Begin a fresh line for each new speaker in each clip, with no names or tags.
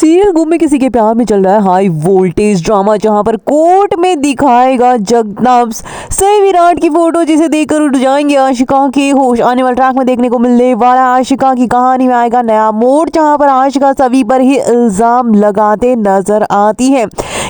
Serial गुम में किसी के प्यार में चल रहा है हाई वोल्टेज ड्रामा, जहां पर कोर्ट में दिखाएगा जगताप सही विराट की फोटो, जिसे देखकर उठ जाएंगे आशिका के होश। आने वाले ट्रैक में देखने को मिलने वाला आशिका की कहानी में आएगा नया मोड़, जहां पर आशिका सभी पर ही इल्जाम लगाते नजर आती है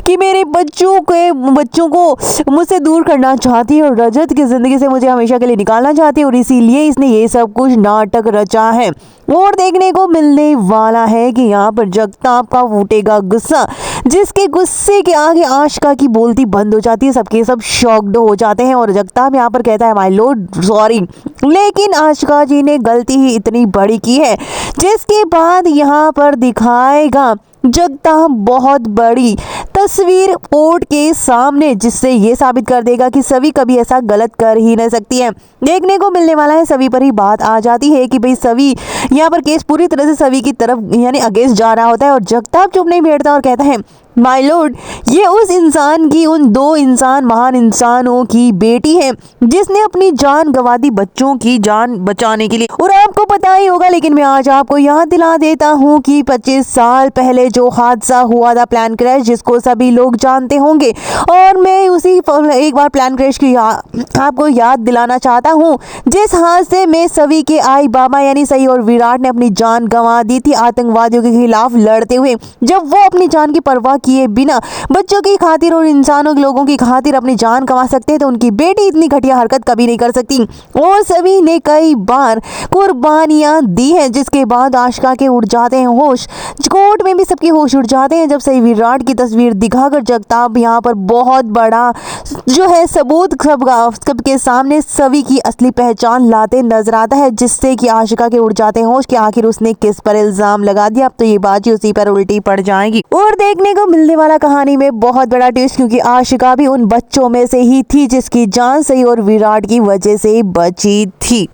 कि मेरे बच्चों को मुझसे दूर करना चाहती है और रजत की जिंदगी से मुझे हमेशा के लिए निकालना चाहती है, और इसीलिए इसने ये सब कुछ नाटक रचा है। और देखने को मिलने वाला है कि यहाँ पर जगताप का फूटेगा गुस्सा, जिसके गुस्से के आगे आशिका की बोलती बंद हो जाती है। सबके सब शॉक्ड हो जाते हैं और जगताप यहाँ पर कहता है माय लॉर्ड सॉरी, लेकिन आशिका जी ने गलती ही इतनी बड़ी की है। जिसके बाद यहाँ पर दिखाएगा जगताप बहुत बड़ी तस्वीर कोर्ट के सामने, जिससे ये साबित कर देगा कि सभी कभी ऐसा गलत कर ही नहीं सकती है। देखने को मिलने वाला है सभी पर ही बात आ जाती है कि भाई सभी यहाँ पर केस पूरी तरह से सभी की तरफ यानी अगेंस्ट जा रहा होता है, और जगताप चुप नहीं बैठता और कहता है माय लॉर्ड, ये उस इंसान की, उन दो इंसान महान इंसानों की बेटी है जिसने अपनी जान गंवा दी बच्चों की जान बचाने के लिए। और आपको पता ही होगा, लेकिन मैं आज आपको याद दिला देता हूँ कि 25 साल पहले जो हादसा हुआ था प्लान क्रैश, जिसको सभी लोग जानते होंगे, और मैं उसी एक बार प्लान क्रैश की आपको याद दिलाना चाहता हूँ, जिस हादसे में सभी के आई बाबा यानी सई और विराट ने अपनी जान गंवा दी थी आतंकवादियों के खिलाफ लड़ते हुए, जब वो अपनी जान की परवाह किए बिना बच्चों की खातिर और इंसानों के लोगों की खातिर अपनी जान गंवा सकते हैं, तो उनकी बेटी इतनी घटिया हरकत कभी नहीं कर सकती। और सभी ने कई बार कुर्बानियां दी हैं, जिसके बाद आशिका के उड़ जाते हैं होश। कोर्ट में भी सबके होश उड़ जाते हैं जब सही विराट की तस्वीर दिखाकर जगताप यहाँ पर बहुत बड़ा जो है सबूत सबके सामने सभी की असली पहचान लाते नजर आता है, जिससे कि आशिका के उड़ जाते हैं होश कि आखिर उसने किस पर इल्जाम लगा दिया। अब तो ये बाजी उसी पर उल्टी पड़ जाएगी। और देखने को मिलने वाला कहानी में बहुत बड़ा ट्विस्ट, क्योंकि आशिका भी उन बच्चों में से ही थी जिसकी जान सही और विराट की वजह से बची थी।